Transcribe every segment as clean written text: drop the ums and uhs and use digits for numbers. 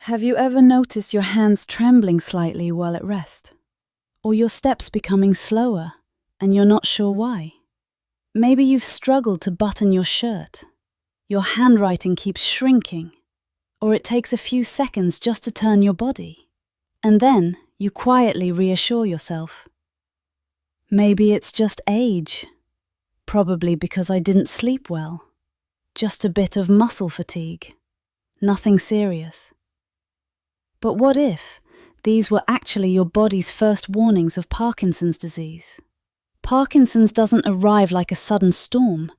Have you ever noticed your hands trembling slightly while at rest? Or your steps becoming slower and you're not sure why? Maybe you've struggled to button your shirt. Your handwriting keeps shrinking. Or it takes a few seconds just to turn your body. And then you quietly reassure yourself. Maybe it's just age. Probably because I didn't sleep well. Just a bit of muscle fatigue. Nothing serious. But what if these were actually your body's first warnings of Parkinson's disease? Parkinson's doesn't arrive like a sudden storm.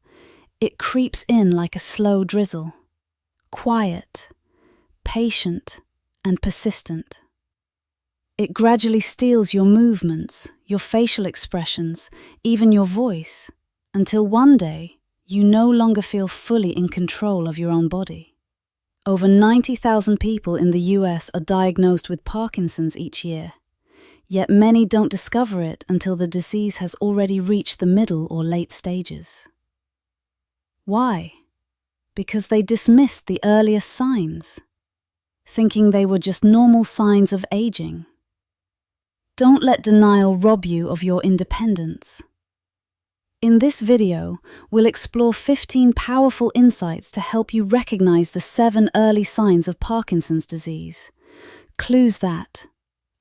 It creeps in like a slow drizzle. Quiet, patient, and persistent. It gradually steals your movements, your facial expressions, even your voice, until one day you no longer feel fully in control of your own body. Over 90,000 people in the US are diagnosed with Parkinson's each year, yet many don't discover it until the disease has already reached the middle or late stages. Why? Because they dismissed the earliest signs, thinking they were just normal signs of aging. Don't let denial rob you of your independence. In this video, we'll explore 15 powerful insights to help you recognize the 7 early signs of Parkinson's disease. Clues that,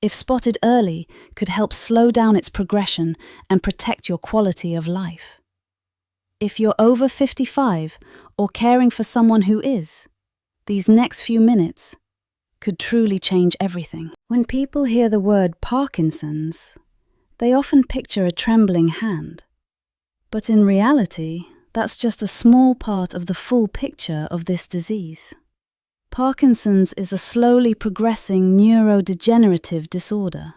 if spotted early, could help slow down its progression and protect your quality of life. If you're over 55 or caring for someone who is, these next few minutes could truly change everything. When people hear the word Parkinson's, they often picture a trembling hand. But in reality, that's just a small part of the full picture of this disease. Parkinson's is a slowly progressing neurodegenerative disorder,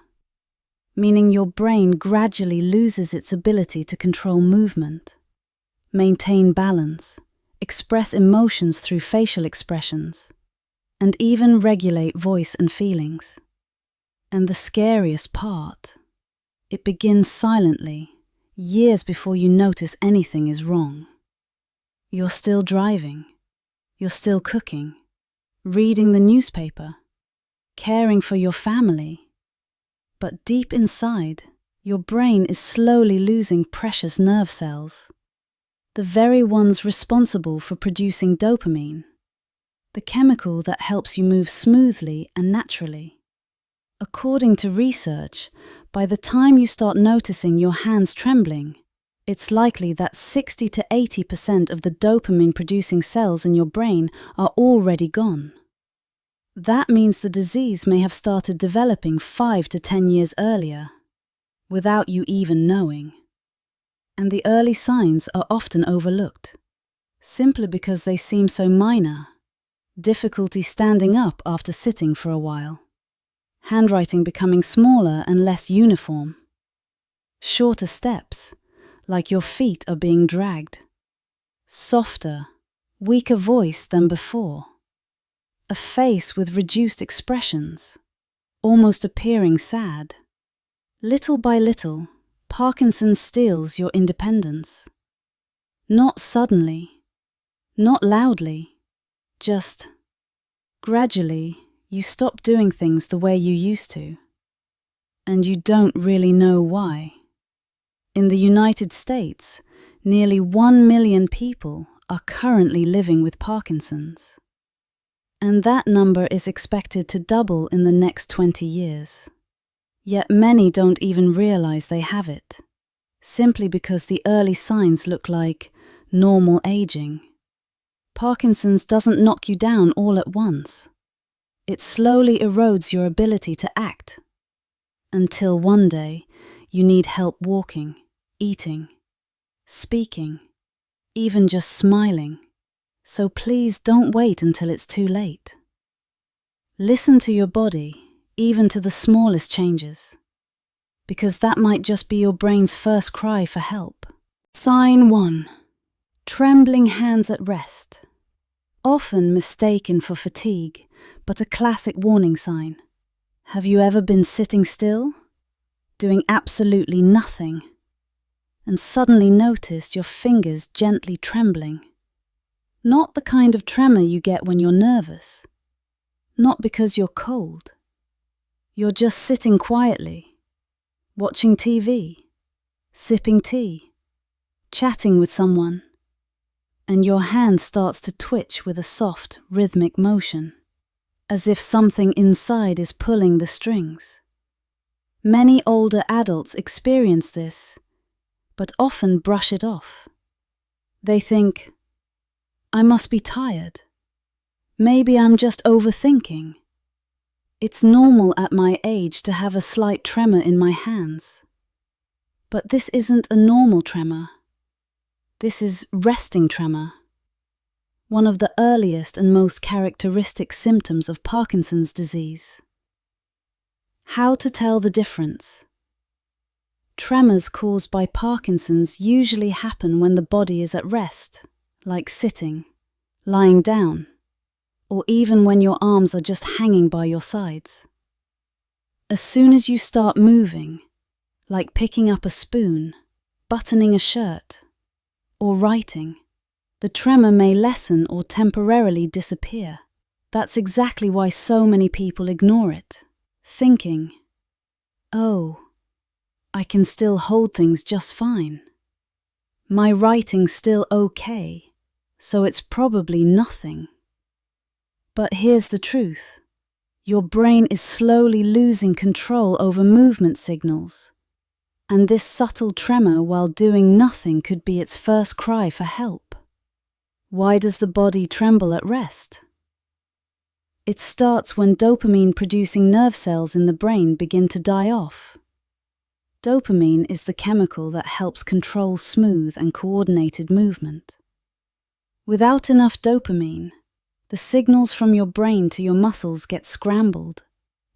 meaning your brain gradually loses its ability to control movement, maintain balance, express emotions through facial expressions, and even regulate voice and feelings. And the scariest part, it begins silently, years before you notice anything is wrong. You're still driving, you're still cooking, reading the newspaper, caring for your family. But deep inside, your brain is slowly losing precious nerve cells, the very ones responsible for producing dopamine, the chemical that helps you move smoothly and naturally. According to research, by the time you start noticing your hands trembling, it's likely that 60 to 80% of the dopamine-producing cells in your brain are already gone. That means the disease may have started developing 5 to 10 years earlier, without you even knowing. And the early signs are often overlooked, simply because they seem so minor. Difficulty standing up after sitting for a while. Handwriting becoming smaller and less uniform. Shorter steps, like your feet are being dragged. Softer, weaker voice than before. A face with reduced expressions, almost appearing sad. Little by little, Parkinson steals your independence. Not suddenly, not loudly, just gradually. You stop doing things the way you used to, and you don't really know why. In the United States, nearly 1 million people are currently living with Parkinson's, and that number is expected to double in the next 20 years. Yet many don't even realize they have it, simply because the early signs look like normal aging. Parkinson's doesn't knock you down all at once. It slowly erodes your ability to act, until one day you need help walking, eating, speaking, even just smiling. So please don't wait until it's too late. Listen to your body, even to the smallest changes, because that might just be your brain's first cry for help. Sign 1. Trembling hands at rest. Often mistaken for fatigue, but a classic warning sign. Have you ever been sitting still, doing absolutely nothing, and suddenly noticed your fingers gently trembling? Not the kind of tremor you get when you're nervous. not because you're cold. You're just sitting quietly, watching TV, sipping tea, chatting with someone, and your hand starts to twitch with a soft, rhythmic motion, as if something inside is pulling the strings. Many older adults experience this, but often brush it off. They think, I must be tired. Maybe I'm just overthinking. It's normal at my age to have a slight tremor in my hands. But this isn't a normal tremor. This is resting tremor, one of the earliest and most characteristic symptoms of Parkinson's disease. How to tell the difference? Tremors caused by Parkinson's usually happen when the body is at rest, like sitting, lying down, or even when your arms are just hanging by your sides. As soon as you start moving, like picking up a spoon, buttoning a shirt, or writing, the tremor may lessen or temporarily disappear. That's exactly why so many people ignore it, thinking, oh, I can still hold things just fine. My writing's still okay, so it's probably nothing. But here's the truth. Your brain is slowly losing control over movement signals, and this subtle tremor while doing nothing could be its first cry for help. Why does the body tremble at rest? It starts when dopamine-producing nerve cells in the brain begin to die off. Dopamine is the chemical that helps control smooth and coordinated movement. Without enough dopamine, the signals from your brain to your muscles get scrambled,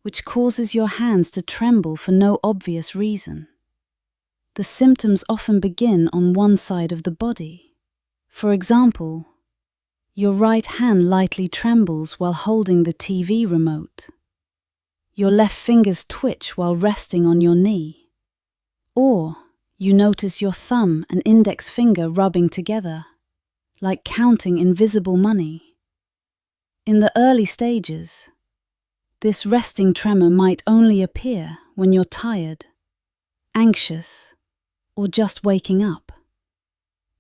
which causes your hands to tremble for no obvious reason. The symptoms often begin on one side of the body. For example, your right hand lightly trembles while holding the TV remote. Your left fingers twitch while resting on your knee. Or you notice your thumb and index finger rubbing together, like counting invisible money. In the early stages, this resting tremor might only appear when you're tired, anxious, or just waking up.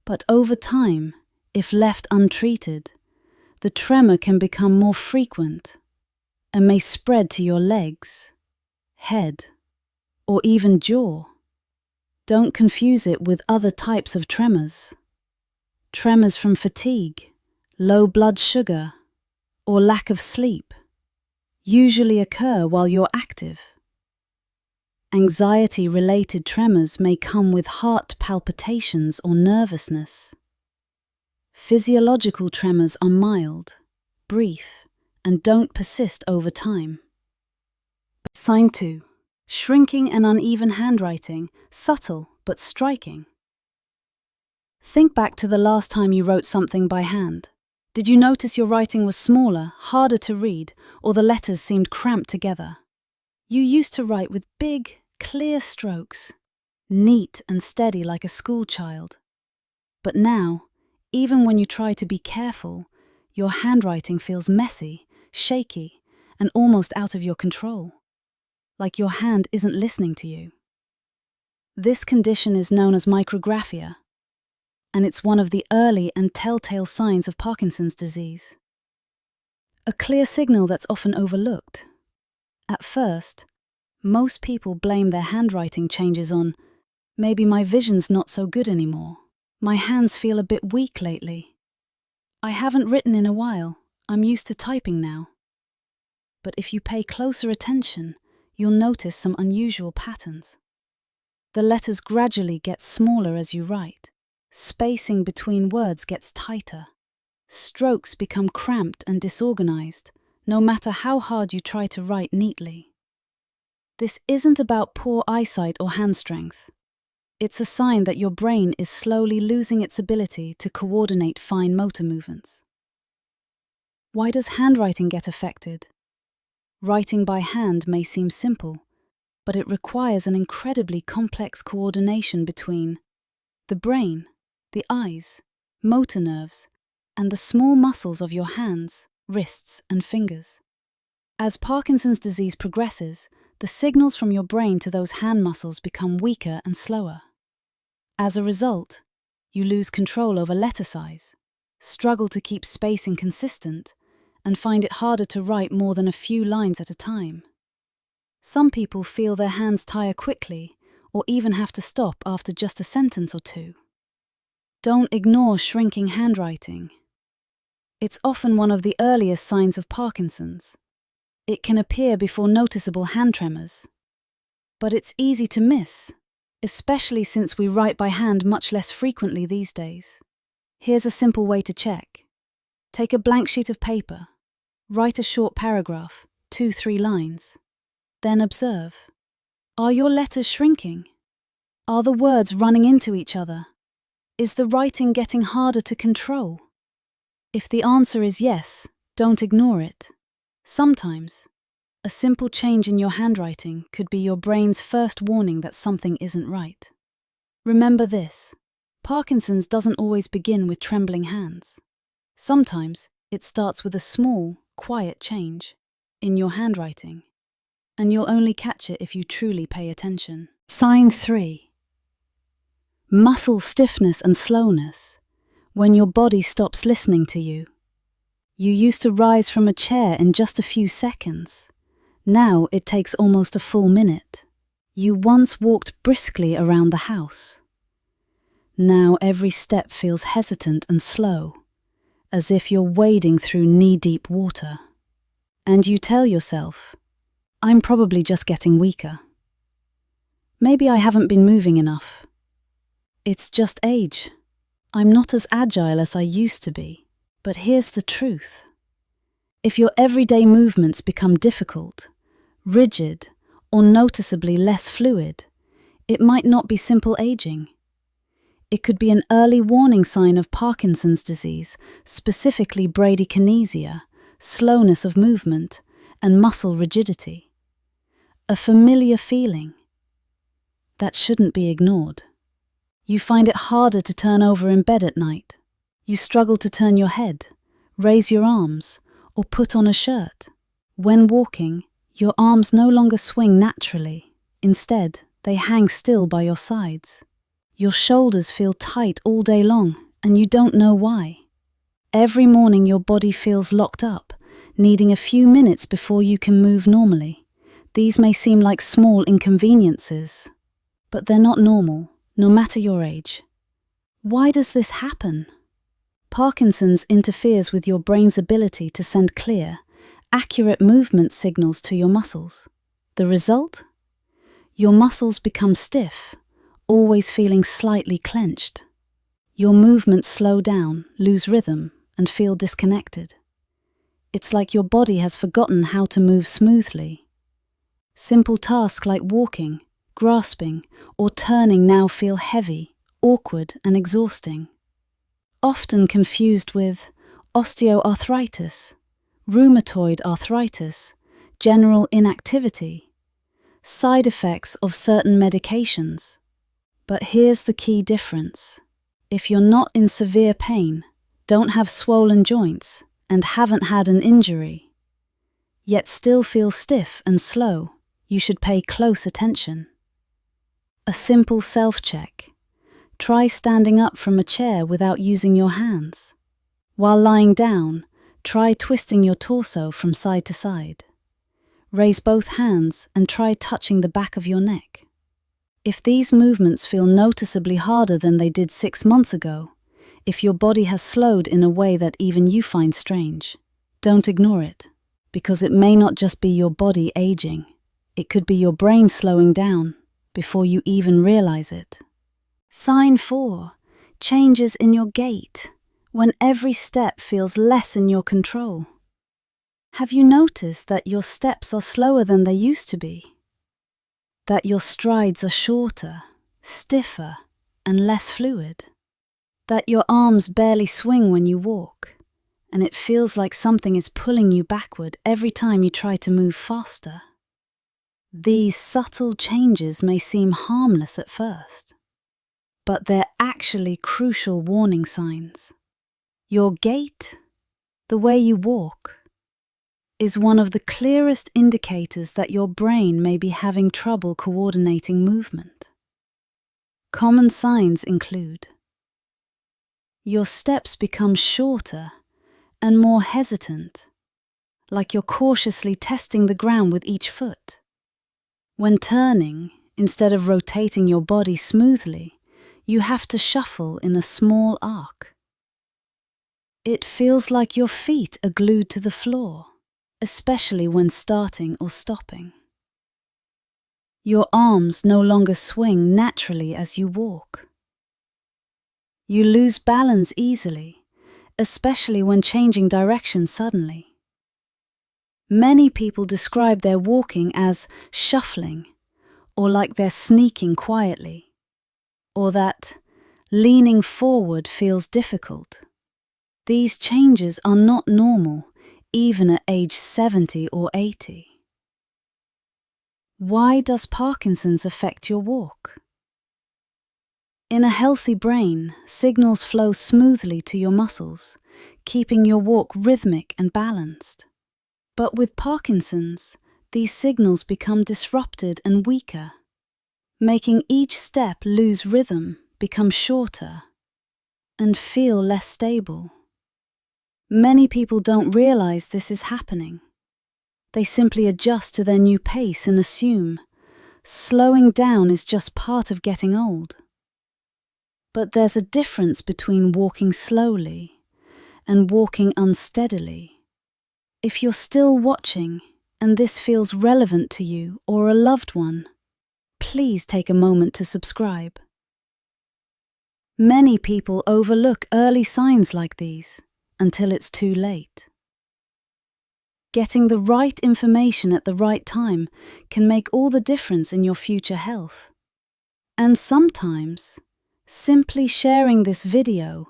But over time, if left untreated, the tremor can become more frequent and may spread to your legs, head, or even jaw. Don't confuse it with other types of tremors. Tremors from fatigue, low blood sugar, or lack of sleep usually occur while you're active. Anxiety-related tremors may come with heart palpitations or nervousness. Physiological tremors are mild, brief, and don't persist over time. Sign 2. Shrinking and uneven handwriting, subtle but striking. Think back to the last time you wrote something by hand. Did you notice your writing was smaller, harder to read, or the letters seemed cramped together? You used to write with big, clear strokes, neat and steady like a schoolchild. But now, even when you try to be careful, your handwriting feels messy, shaky, and almost out of your control, like your hand isn't listening to you. This condition is known as micrographia, and it's one of the early and telltale signs of Parkinson's disease. A clear signal that's often overlooked. At first, most people blame their handwriting changes on, maybe my vision's not so good anymore. My hands feel a bit weak lately. I haven't written in a while. I'm used to typing now. But if you pay closer attention, you'll notice some unusual patterns. The letters gradually get smaller as you write. Spacing between words gets tighter. Strokes become cramped and disorganized, no matter how hard you try to write neatly. This isn't about poor eyesight or hand strength. It's a sign that your brain is slowly losing its ability to coordinate fine motor movements. Why does handwriting get affected? Writing by hand may seem simple, but it requires an incredibly complex coordination between the brain, the eyes, motor nerves, and the small muscles of your hands, wrists, and fingers. As Parkinson's disease progresses, the signals from your brain to those hand muscles become weaker and slower. As a result, you lose control over letter size, struggle to keep spacing consistent, and find it harder to write more than a few lines at a time. Some people feel their hands tire quickly, or even have to stop after just a sentence or two. Don't ignore shrinking handwriting. It's often one of the earliest signs of Parkinson's. It can appear before noticeable hand tremors. But it's easy to miss, especially since we write by hand much less frequently these days. Here's a simple way to check. Take a blank sheet of paper. Write a short paragraph, 2-3 lines. Then observe. Are your letters shrinking? Are the words running into each other? Is the writing getting harder to control? If the answer is yes, don't ignore it. Sometimes, a simple change in your handwriting could be your brain's first warning that something isn't right. Remember this: Parkinson's doesn't always begin with trembling hands. Sometimes it starts with a small, quiet change in your handwriting, and you'll only catch it if you truly pay attention. Sign 3. Muscle stiffness and slowness. When your body stops listening to you. You used to rise from a chair in just a few seconds. Now it takes almost a full minute. You once walked briskly around the house. Now every step feels hesitant and slow, as if you're wading through knee-deep water. And you tell yourself, I'm probably just getting weaker. Maybe I haven't been moving enough. It's just age. I'm not as agile as I used to be. But here's the truth. If your everyday movements become difficult, rigid, or noticeably less fluid, it might not be simple aging. It could be an early warning sign of Parkinson's disease, specifically bradykinesia, slowness of movement, and muscle rigidity. A familiar feeling that shouldn't be ignored. You find it harder to turn over in bed at night. You struggle to turn your head, raise your arms, or put on a shirt. When walking, your arms no longer swing naturally. Instead, they hang still by your sides. Your shoulders feel tight all day long, and you don't know why. Every morning your body feels locked up, needing a few minutes before you can move normally. These may seem like small inconveniences, but they're not normal, no matter your age. Why does this happen? Parkinson's interferes with your brain's ability to send clear, accurate movement signals to your muscles. The result? Your muscles become stiff, always feeling slightly clenched. Your movements slow down, lose rhythm, and feel disconnected. It's like your body has forgotten how to move smoothly. Simple tasks like walking, grasping, or turning now feel heavy, awkward, and exhausting. Often confused with osteoarthritis, rheumatoid arthritis, general inactivity, side effects of certain medications. But here's the key difference. If you're not in severe pain, don't have swollen joints, and haven't had an injury, yet still feel stiff and slow, you should pay close attention. A simple self-check. Try standing up from a chair without using your hands. While lying down, try twisting your torso from side to side. Raise both hands and try touching the back of your neck. If these movements feel noticeably harder than they did 6 months ago, if your body has slowed in a way that even you find strange, don't ignore it, because it may not just be your body aging. It could be your brain slowing down before you even realize it. Sign 4. Changes in your gait, when every step feels less in your control. Have you noticed that your steps are slower than they used to be? That your strides are shorter, stiffer, and less fluid? That your arms barely swing when you walk, and it feels like something is pulling you backward every time you try to move faster? These subtle changes may seem harmless at first, but they're actually crucial warning signs. Your gait, the way you walk, is one of the clearest indicators that your brain may be having trouble coordinating movement. Common signs include: your steps become shorter and more hesitant, like you're cautiously testing the ground with each foot. When turning, instead of rotating your body smoothly, you have to shuffle in a small arc. It feels like your feet are glued to the floor, especially when starting or stopping. Your arms no longer swing naturally as you walk. You lose balance easily, especially when changing direction suddenly. Many people describe their walking as shuffling, or like they're sneaking quietly, or that leaning forward feels difficult. These changes are not normal, even at age 70 or 80. Why does Parkinson's affect your walk? In a healthy brain, signals flow smoothly to your muscles, keeping your walk rhythmic and balanced. But with Parkinson's, these signals become disrupted and weaker, making each step lose rhythm, become shorter, and feel less stable. Many people don't realize this is happening. They simply adjust to their new pace and assume slowing down is just part of getting old. But there's a difference between walking slowly and walking unsteadily. If you're still watching and this feels relevant to you or a loved one, please take a moment to subscribe. Many people overlook early signs like these until it's too late. Getting the right information at the right time can make all the difference in your future health. And sometimes, simply sharing this video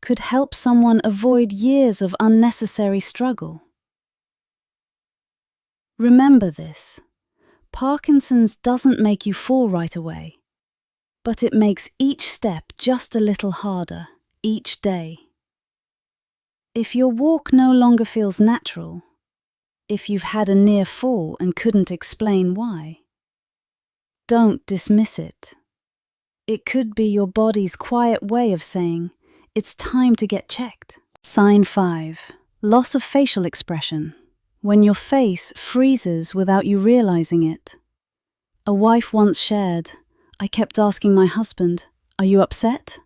could help someone avoid years of unnecessary struggle. Remember this: Parkinson's doesn't make you fall right away, but it makes each step just a little harder each day. If your walk no longer feels natural, if you've had a near fall and couldn't explain why, don't dismiss it. It could be your body's quiet way of saying, it's time to get checked. Sign 5. Loss of facial expression. When your face freezes without you realizing it. A wife once shared, "I kept asking my husband, 'Are you upset?'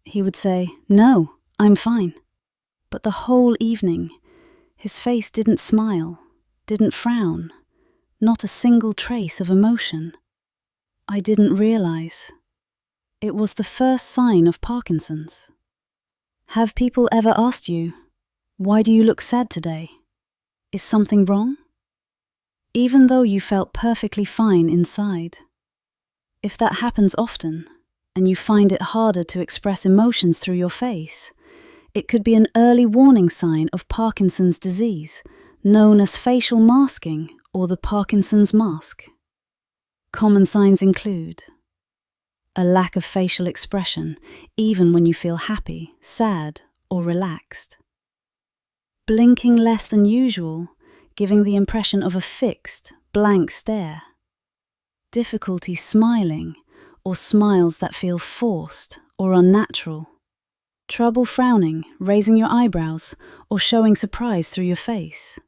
He would say, 'No, I'm fine.' But the whole evening, his face didn't smile, didn't frown, not a single trace of emotion. I didn't realize. It was the first sign of Parkinson's." Have people ever asked you, "Why do you look sad today? Is something wrong?" Even though you felt perfectly fine inside. If that happens often, and you find it harder to express emotions through your face, it could be an early warning sign of Parkinson's disease, known as facial masking or the Parkinson's mask. Common signs include: a lack of facial expression, even when you feel happy, sad, or relaxed. Blinking less than usual, giving the impression of a fixed, blank stare. Difficulty smiling, or smiles that feel forced or unnatural. Trouble frowning, raising your eyebrows, or showing surprise through your face.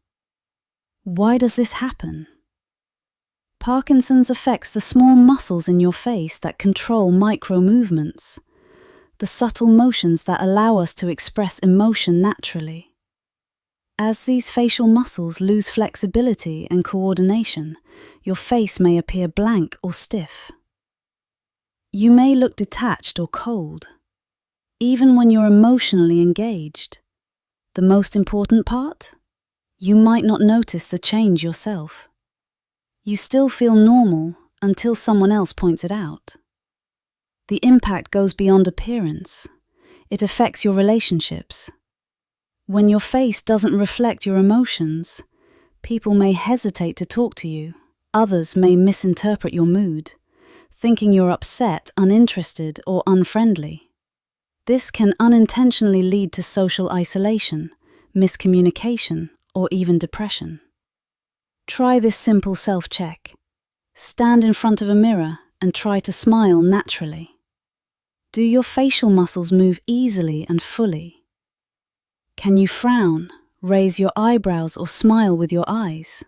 Why does this happen? Parkinson's affects the small muscles in your face that control micro movements, the subtle motions that allow us to express emotion naturally. As these facial muscles lose flexibility and coordination, your face may appear blank or stiff. You may look detached or cold, even when you're emotionally engaged. The most important part? You might not notice the change yourself. You still feel normal until someone else points it out. The impact goes beyond appearance. It affects your relationships. When your face doesn't reflect your emotions, people may hesitate to talk to you. Others may misinterpret your mood, thinking you're upset, uninterested, or unfriendly. This can unintentionally lead to social isolation, miscommunication, or even depression. Try this simple self-check. Stand in front of a mirror and try to smile naturally. Do your facial muscles move easily and fully? Can you frown, raise your eyebrows, or smile with your eyes?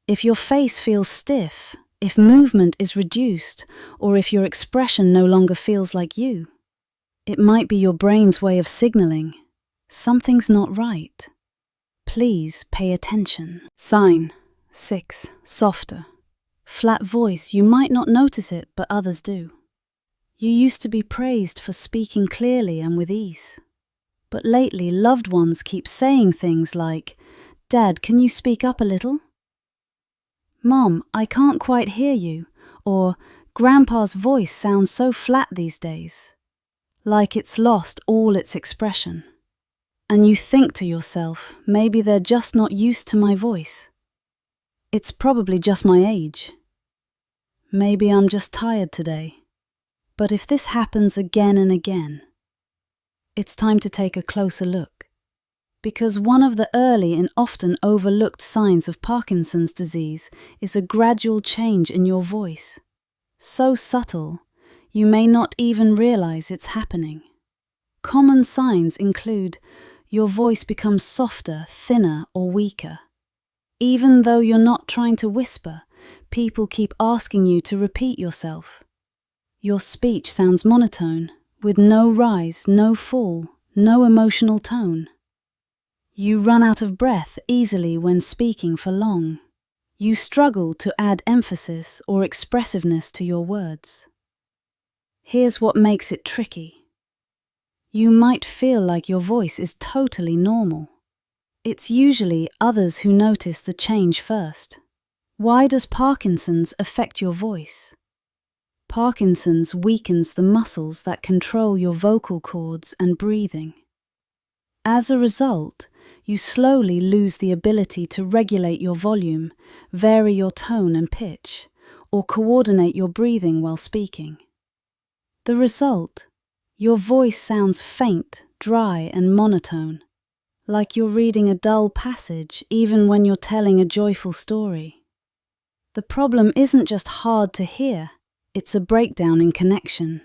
If your face feels stiff, if movement is reduced, or if your expression no longer feels like you, it might be your brain's way of signaling something's not right. Please pay attention. Sign 6. Softer. Flat voice, you might not notice it, but others do. You used to be praised for speaking clearly and with ease. But lately, loved ones keep saying things like, "Dad, can you speak up a little?" "Mom, I can't quite hear you," or "Grandpa's voice sounds so flat these days," like it's lost all its expression. And you think to yourself, maybe they're just not used to my voice. It's probably just my age. Maybe I'm just tired today. But if this happens again and again, it's time to take a closer look. Because one of the early and often overlooked signs of Parkinson's disease is a gradual change in your voice. So subtle, you may not even realize it's happening. Common signs include your voice becomes softer, thinner, or weaker. Even though you're not trying to whisper, people keep asking you to repeat yourself. Your speech sounds monotone, with no rise, no fall, no emotional tone. You run out of breath easily when speaking for long. You struggle to add emphasis or expressiveness to your words. Here's what makes it tricky. You might feel like your voice is totally normal. It's usually others who notice the change first. Why does Parkinson's affect your voice? Parkinson's weakens the muscles that control your vocal cords and breathing. As a result, you slowly lose the ability to regulate your volume, vary your tone and pitch, or coordinate your breathing while speaking. The result? Your voice sounds faint, dry, and monotone, like you're reading a dull passage even when you're telling a joyful story. The problem isn't just hard to hear, it's a breakdown in connection.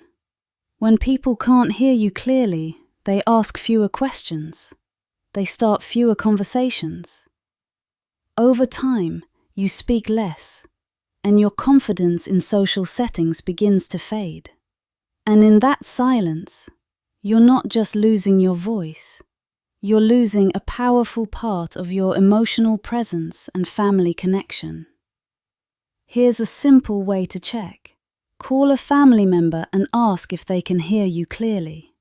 When people can't hear you clearly, they ask fewer questions. They start fewer conversations. Over time, you speak less, and your confidence in social settings begins to fade. And in that silence, you're not just losing your voice, you're losing a powerful part of your emotional presence and family connection. Here's a simple way to check. Call a family member and ask if they can hear you clearly.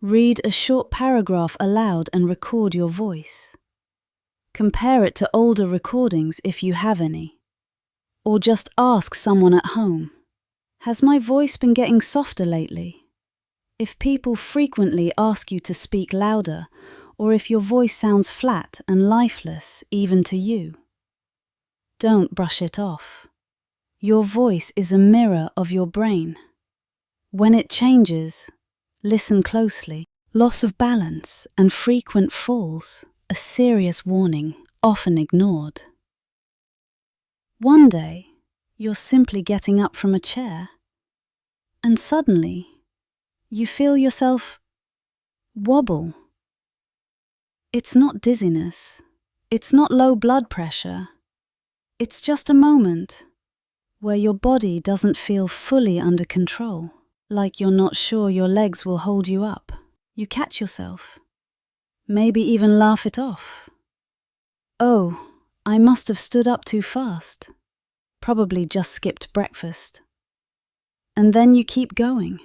Read a short paragraph aloud and record your voice. Compare it to older recordings if you have any. Or just ask someone at home, "Has my voice been getting softer lately?" If people frequently ask you to speak louder, or if your voice sounds flat and lifeless even to you, don't brush it off. Your voice is a mirror of your brain. When it changes, listen closely. Loss of balance and frequent falls, a serious warning, often ignored. One day, you're simply getting up from a chair, and suddenly, you feel yourself wobble. It's not dizziness, it's not low blood pressure, it's just a moment where your body doesn't feel fully under control, like you're not sure your legs will hold you up. You catch yourself, maybe even laugh it off. "Oh, I must have stood up too fast. Probably just skipped breakfast." And then you keep going.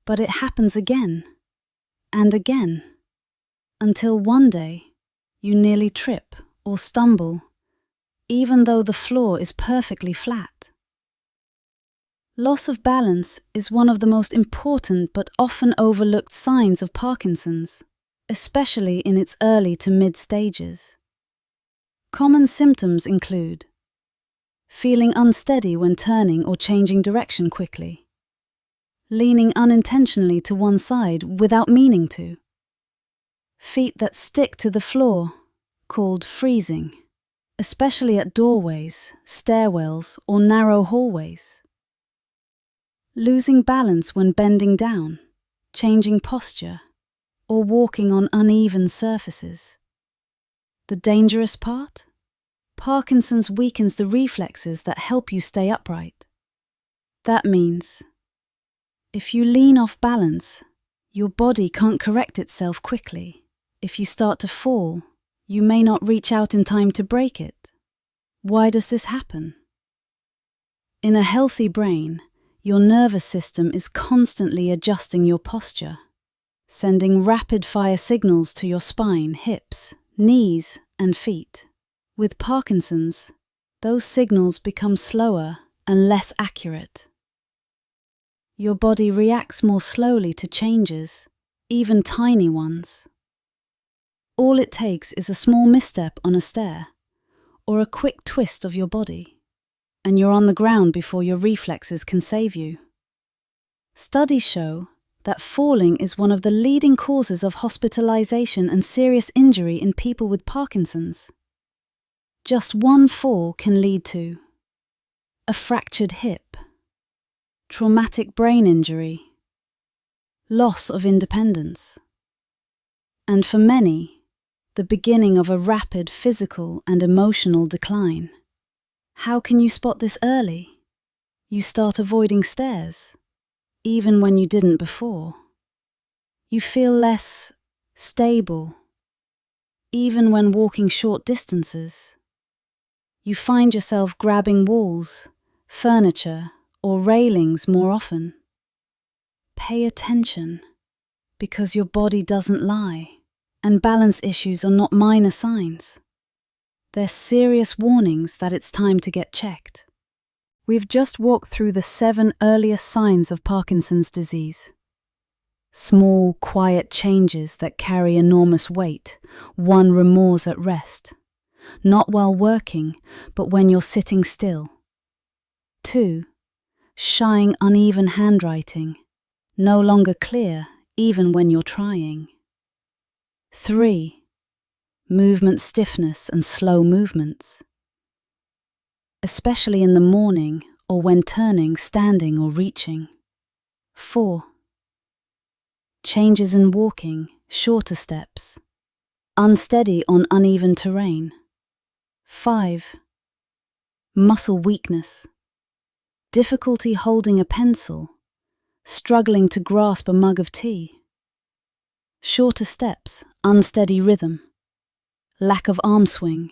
But it happens again and again, until one day you nearly trip or stumble, even though the floor is perfectly flat. Loss of balance is one of the most important but often overlooked signs of Parkinson's, especially in its early to mid stages. Common symptoms include feeling unsteady when turning or changing direction quickly, leaning unintentionally to one side without meaning to, Feet that stick to the floor, called freezing, especially at doorways, stairwells, or narrow hallways. Losing balance when bending down, changing posture, or walking on uneven surfaces. The dangerous part? Parkinson's weakens the reflexes that help you stay upright. That means, if you lean off balance, your body can't correct itself quickly. If you start to fall, you may not reach out in time to break it. Why does this happen? In a healthy brain, your nervous system is constantly adjusting your posture, sending rapid-fire signals to your spine, hips, knees, and feet. With Parkinson's, those signals become slower and less accurate. Your body reacts more slowly to changes, even tiny ones. All it takes is a small misstep on a stair, or a quick twist of your body, and you're on the ground before your reflexes can save you. Studies show that falling is one of the leading causes of hospitalization and serious injury in people with Parkinson's. Just one fall can lead to a fractured hip, traumatic brain injury, loss of independence, and for many, the beginning of a rapid physical and emotional decline. How can you spot this early? You start avoiding stairs, even when you didn't before. You feel less stable, even when walking short distances. You find yourself grabbing walls, furniture, or railings more often. Pay attention, because your body doesn't lie. And balance issues are not minor signs. They're serious warnings that it's time to get checked. We've just walked through the 7 earliest signs of Parkinson's disease. Small, quiet changes that carry enormous weight, one remorse at rest. Not while working, but when you're sitting still. 2. Shying, uneven handwriting, no longer clear even when you're trying. 3. Movement stiffness and slow movements, especially in the morning or when turning, standing or reaching. 4. Changes in walking, shorter steps, unsteady on uneven terrain. 5. Muscle weakness, difficulty holding a pencil, struggling to grasp a mug of tea. Shorter steps, unsteady rhythm, lack of arm swing,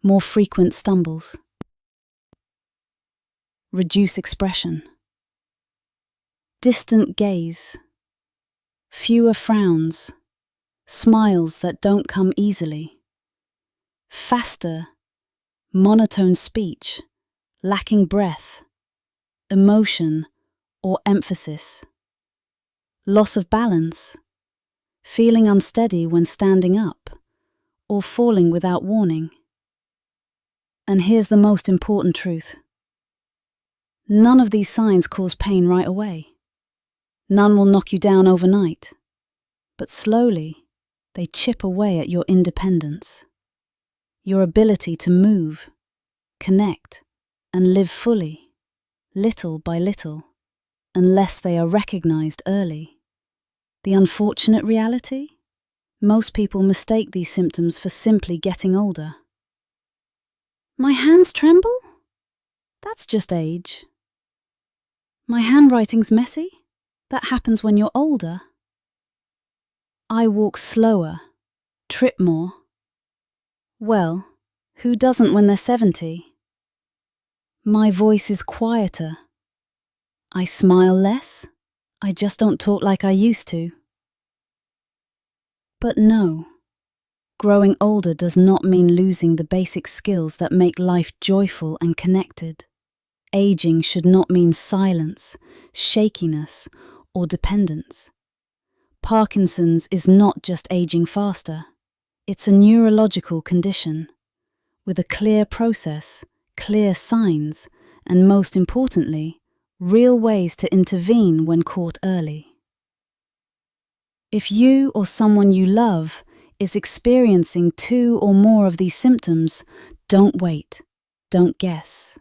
more frequent stumbles. Reduce expression, distant gaze, fewer frowns, smiles that don't come easily, faster, monotone speech, lacking breath, emotion or emphasis, loss of balance, feeling unsteady when standing up, or falling without warning. And here's the most important truth. None of these signs cause pain right away. None will knock you down overnight. But slowly, they chip away at your independence, your ability to move, connect, and live fully, little by little, unless they are recognized early. The unfortunate reality? Most people mistake these symptoms for simply getting older. My hands tremble? That's just age. My handwriting's messy? That happens when you're older. I walk slower, trip more. Well, who doesn't when they're 70? My voice is quieter. I smile less. I just don't talk like I used to. But no, growing older does not mean losing the basic skills that make life joyful and connected. Aging should not mean silence, shakiness, or dependence. Parkinson's is not just aging faster. It's a neurological condition, with a clear process, clear signs, and most importantly, real ways to intervene when caught early. If you or someone you love is experiencing 2 or more of these symptoms, don't wait. Don't guess.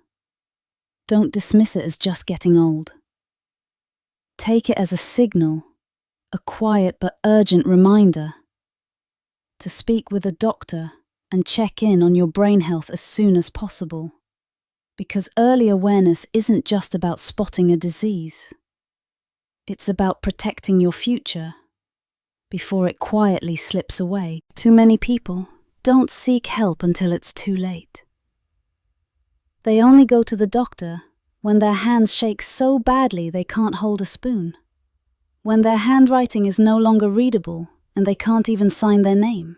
Don't dismiss it as just getting old. Take it as a signal, a quiet but urgent reminder to speak with a doctor and check in on your brain health as soon as possible. Because early awareness isn't just about spotting a disease. It's about protecting your future before it quietly slips away. Too many people don't seek help until it's too late. They only go to the doctor when their hands shake so badly they can't hold a spoon, when their handwriting is no longer readable and they can't even sign their name,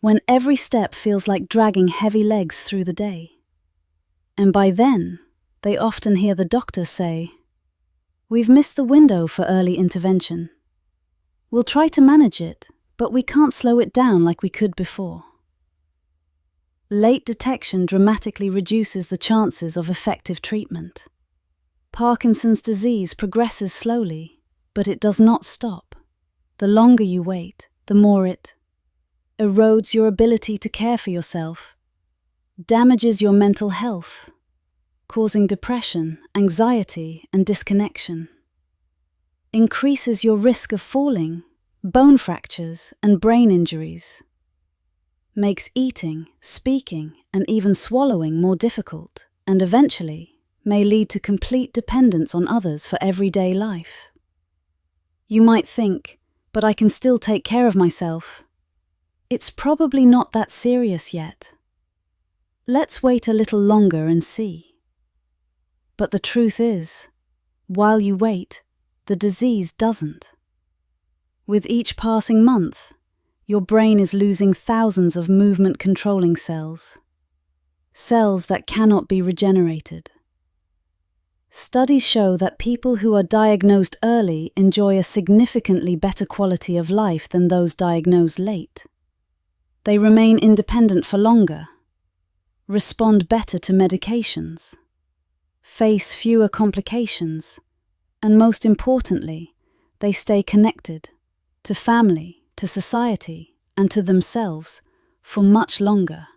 when every step feels like dragging heavy legs through the day. And by then, they often hear the doctor say, "We've missed the window for early intervention. We'll try to manage it, but we can't slow it down like we could before." Late detection dramatically reduces the chances of effective treatment. Parkinson's disease progresses slowly, but it does not stop. The longer you wait, the more it erodes your ability to care for yourself, damages your mental health, causing depression, anxiety, and disconnection, increases your risk of falling, bone fractures, and brain injuries, makes eating, speaking, and even swallowing more difficult, and eventually may lead to complete dependence on others for everyday life. You might think, "But I can still take care of myself." It's probably not that serious yet. Let's wait a little longer and see. But the truth is, while you wait, the disease doesn't. With each passing month, your brain is losing thousands of movement-controlling cells that cannot be regenerated. Studies show that people who are diagnosed early enjoy a significantly better quality of life than those diagnosed late. They remain independent for longer, respond better to medications, face fewer complications, and most importantly, they stay connected to family, to society, and to themselves for much longer.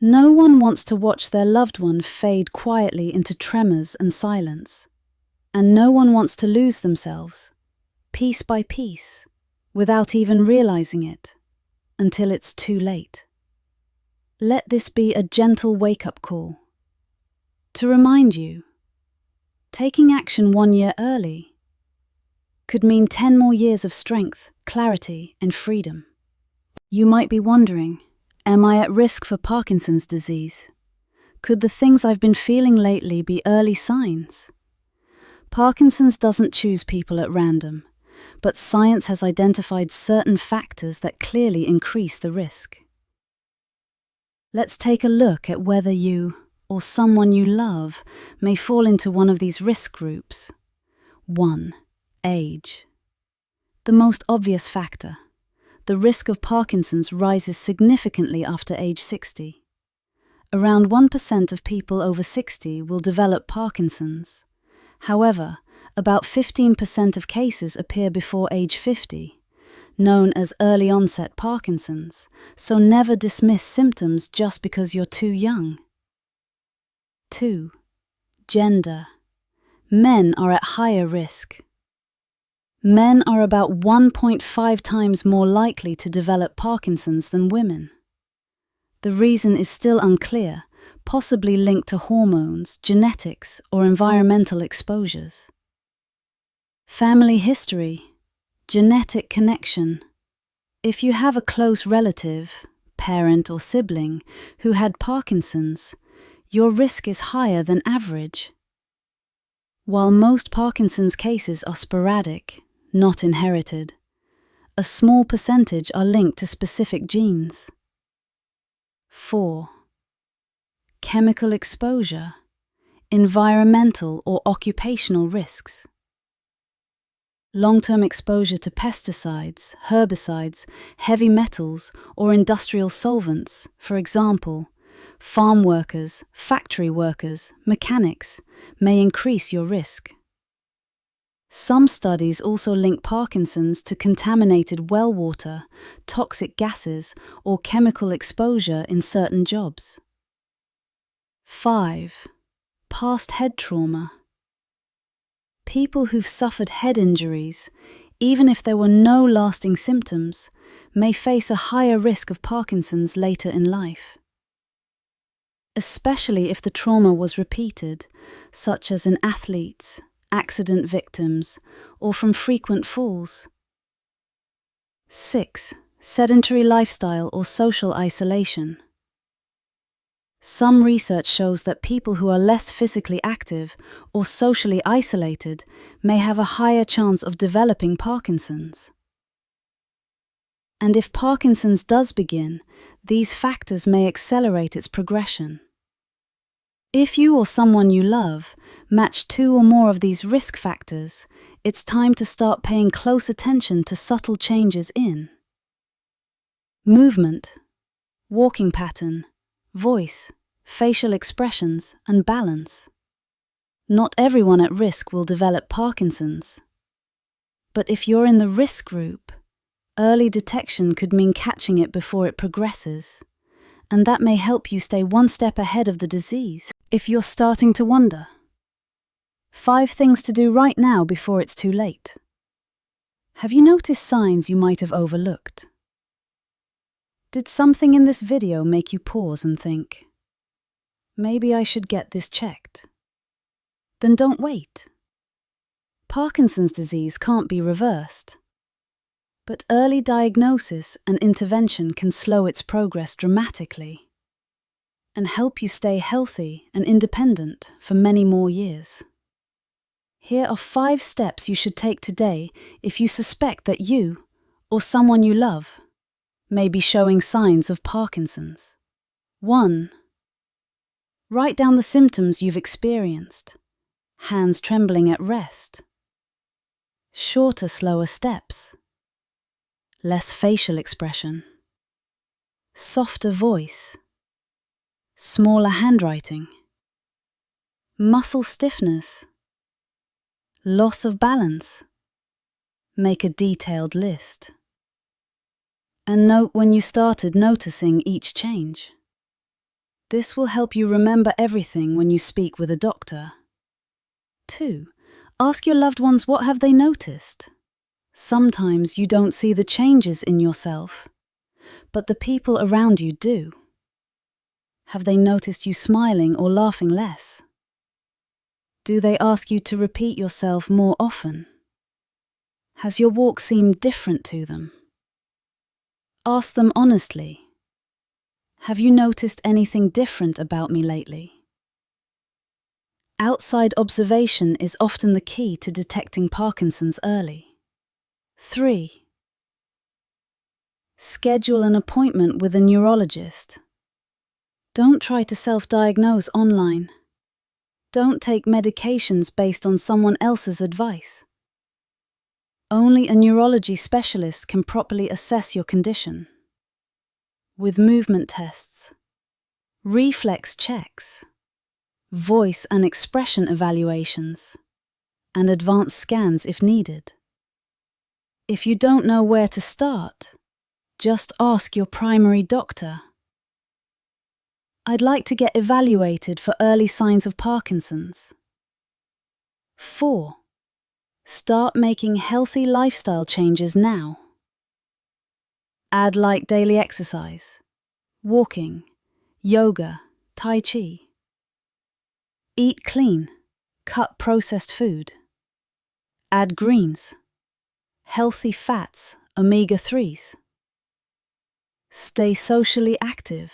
No one wants to watch their loved one fade quietly into tremors and silence, and no one wants to lose themselves, piece by piece, without even realizing it, until it's too late. Let this be a gentle wake-up call to remind you, taking action 1 year early could mean 10 more years of strength, clarity, and freedom. You might be wondering, am I at risk for Parkinson's disease? Could the things I've been feeling lately be early signs? Parkinson's doesn't choose people at random, but science has identified certain factors that clearly increase the risk. Let's take a look at whether you, or someone you love, may fall into one of these risk groups. 1. Age. The most obvious factor. The risk of Parkinson's rises significantly after age 60. Around 1% of people over 60 will develop Parkinson's. However, about 15% of cases appear before age 50, known as early onset Parkinson's, so never dismiss symptoms just because you're too young. 2. Gender. Men are at higher risk. Men are about 1.5 times more likely to develop Parkinson's than women. The reason is still unclear, possibly linked to hormones, genetics, or environmental exposures. Family history. Genetic connection. If you have a close relative, parent or sibling, who had Parkinson's, your risk is higher than average. While most Parkinson's cases are sporadic, not inherited, a small percentage are linked to specific genes. 4. Chemical exposure, environmental or occupational risks. Long-term exposure to pesticides, herbicides, heavy metals, or industrial solvents, for example, farm workers, factory workers, mechanics, may increase your risk. Some studies also link Parkinson's to contaminated well water, toxic gases, or chemical exposure in certain jobs. 5. Past head trauma. People who've suffered head injuries, even if there were no lasting symptoms, may face a higher risk of Parkinson's later in life. Especially if the trauma was repeated, such as in athletes, accident victims, or from frequent falls. 6. Sedentary lifestyle or social isolation. Some research shows that people who are less physically active or socially isolated may have a higher chance of developing Parkinson's. And if Parkinson's does begin, these factors may accelerate its progression. If you or someone you love match 2 or more of these risk factors, it's time to start paying close attention to subtle changes in movement, walking pattern, voice, facial expressions, and balance. Not everyone at risk will develop Parkinson's. But if you're in the risk group, early detection could mean catching it before it progresses, and that may help you stay one step ahead of the disease. If you're starting to wonder, 5 things to do right now before it's too late. Have you noticed signs you might have overlooked? Did something in this video make you pause and think, maybe I should get this checked? Then don't wait. Parkinson's disease can't be reversed, but early diagnosis and intervention can slow its progress dramatically and help you stay healthy and independent for many more years. Here are 5 steps you should take today if you suspect that you, or someone you love, may be showing signs of Parkinson's. 1. Write down the symptoms you've experienced. Hands trembling at rest. Shorter, slower steps. Less facial expression. Softer voice. Smaller handwriting. Muscle stiffness. Loss of balance. Make a detailed list. And note when you started noticing each change. This will help you remember everything when you speak with a doctor. 2. Ask your loved ones what have they noticed. Sometimes you don't see the changes in yourself, but the people around you do. Have they noticed you smiling or laughing less? Do they ask you to repeat yourself more often? Has your walk seemed different to them? Ask them honestly. Have you noticed anything different about me lately? Outside observation is often the key to detecting Parkinson's early. 3. Schedule an appointment with a neurologist. Don't try to self-diagnose online. Don't take medications based on someone else's advice. Only a neurology specialist can properly assess your condition. With movement tests, reflex checks, voice and expression evaluations, and advanced scans if needed. If you don't know where to start, just ask your primary doctor. I'd like to get evaluated for early signs of Parkinson's. 4. Start making healthy lifestyle changes now. Add light daily exercise, walking, yoga, tai chi. Eat clean, cut processed food. Add greens, healthy fats, omega-3s. Stay socially active.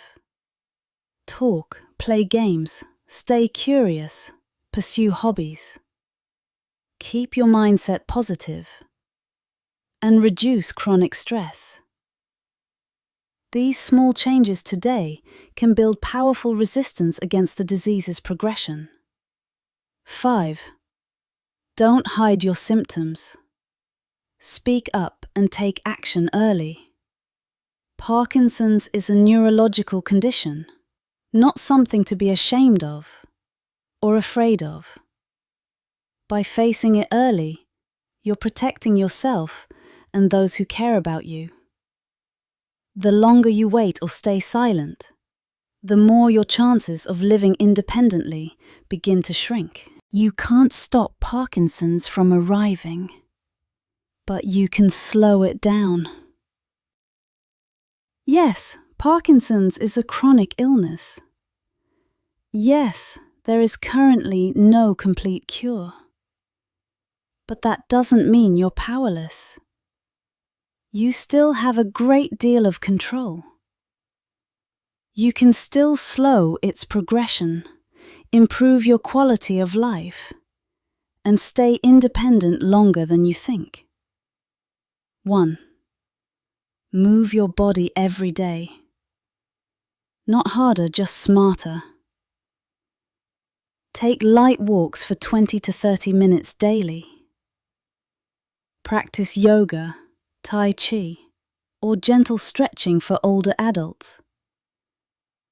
Talk, play games, stay curious, pursue hobbies. Keep your mindset positive and reduce chronic stress. These small changes today can build powerful resistance against the disease's progression. 5. Don't hide your symptoms. Speak up and take action early. Parkinson's is a neurological condition, not something to be ashamed of or afraid of. By facing it early, You're protecting yourself and those who care about you. The longer you wait or stay silent, the more your chances of living independently begin to shrink. You can't stop Parkinson's from arriving, but you can slow it down. Yes, Parkinson's is a chronic illness. Yes, there is currently no complete cure. But that doesn't mean you're powerless. You still have a great deal of control. You can still slow its progression, improve your quality of life, and stay independent longer than you think. 1. Move your body every day. Not harder, just smarter. Take light walks for 20 to 30 minutes daily. Practice yoga, tai chi, or gentle stretching for older adults.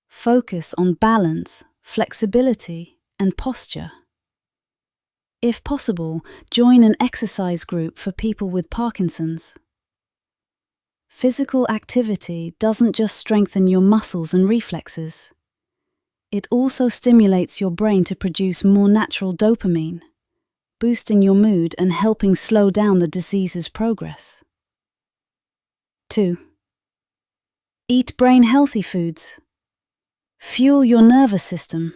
Focus on balance, flexibility, and posture. If possible, join an exercise group for people with Parkinson's. Physical activity doesn't just strengthen your muscles and reflexes. It also stimulates your brain to produce more natural dopamine, boosting your mood and helping slow down the disease's progress. 2. Eat brain-healthy foods. Fuel your nervous system.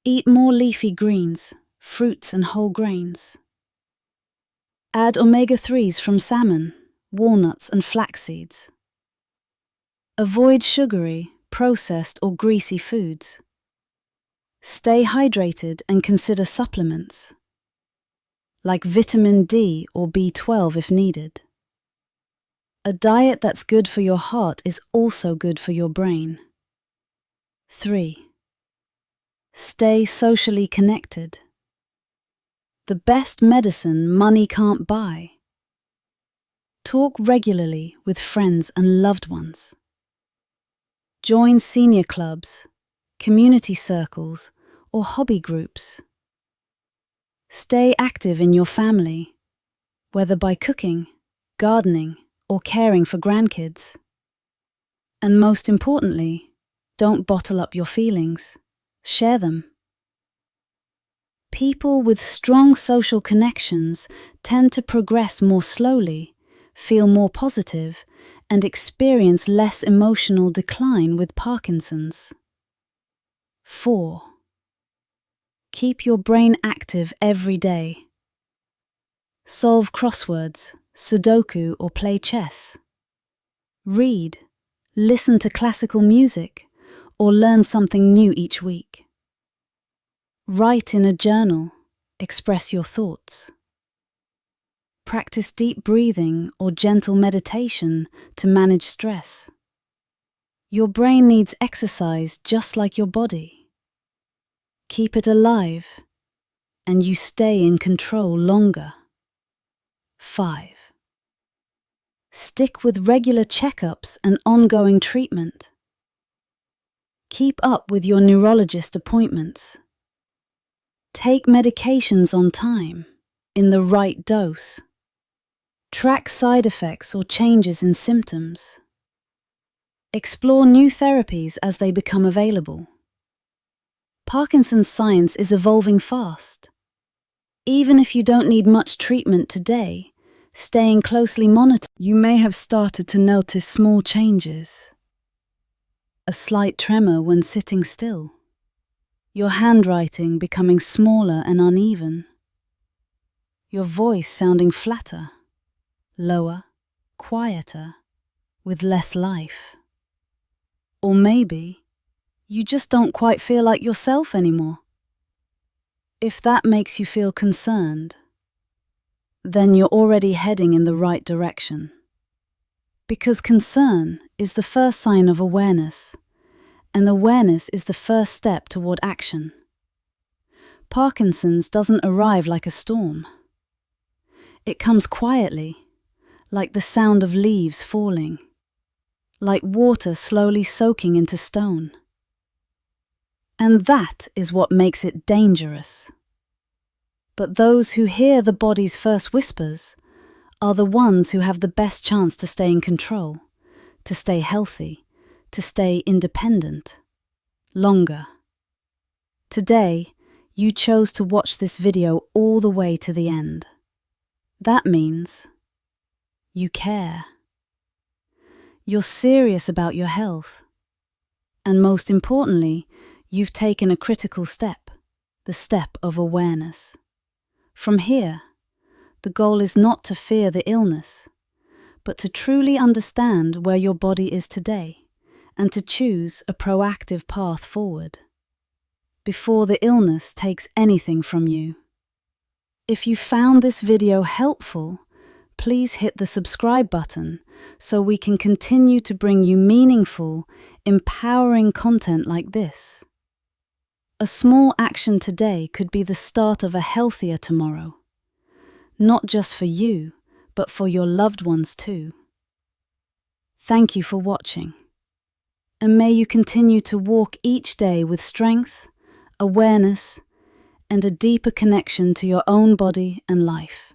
Eat more leafy greens, fruits and whole grains. Add omega-3s from salmon, walnuts and flax seeds. Avoid sugary, processed or greasy foods. Stay hydrated and consider supplements, like vitamin D or B12 if needed. A diet that's good for your heart is also good for your brain. 3. Stay socially connected. The best medicine money can't buy. Talk regularly with friends and loved ones. Join senior clubs, community circles, or hobby groups. Stay active in your family, whether by cooking, gardening, or caring for grandkids. And most importantly, don't bottle up your feelings. Share them. People with strong social connections tend to progress more slowly, feel more positive, and experience less emotional decline with Parkinson's. 4. Keep your brain active every day. Solve crosswords, Sudoku, or play chess. Read, listen to classical music, or learn something new each week. Write in a journal, express your thoughts. Practice deep breathing or gentle meditation to manage stress. Your brain needs exercise just like your body. Keep it alive, and you stay in control longer. 5. Stick with regular checkups and ongoing treatment. Keep up with your neurologist appointments. Take medications on time, in the right dose. Track side effects or changes in symptoms. Explore new therapies as they become available. Parkinson's science is evolving fast. Even if you don't need much treatment today, staying closely monitored, you may have started to notice small changes. A slight tremor when sitting still. Your handwriting becoming smaller and uneven. Your voice sounding flatter, lower, quieter, with less life. Or maybe you just don't quite feel like yourself anymore. If that makes you feel concerned, then you're already heading in the right direction. Because concern is the first sign of awareness, and awareness is the first step toward action. Parkinson's doesn't arrive like a storm. It comes quietly, like the sound of leaves falling, like water slowly soaking into stone. And that is what makes it dangerous. But those who hear the body's first whispers are the ones who have the best chance to stay in control, to stay healthy, to stay independent, longer. Today, you chose to watch this video all the way to the end. That means you care. You're serious about your health. And most importantly, you've taken a critical step, the step of awareness. From here, the goal is not to fear the illness, but to truly understand where your body is today and to choose a proactive path forward before the illness takes anything from you. If you found this video helpful, please hit the subscribe button so we can continue to bring you meaningful, empowering content like this. A small action today could be the start of a healthier tomorrow, not just for you, but for your loved ones too. Thank you for watching, and may you continue to walk each day with strength, awareness, and a deeper connection to your own body and life.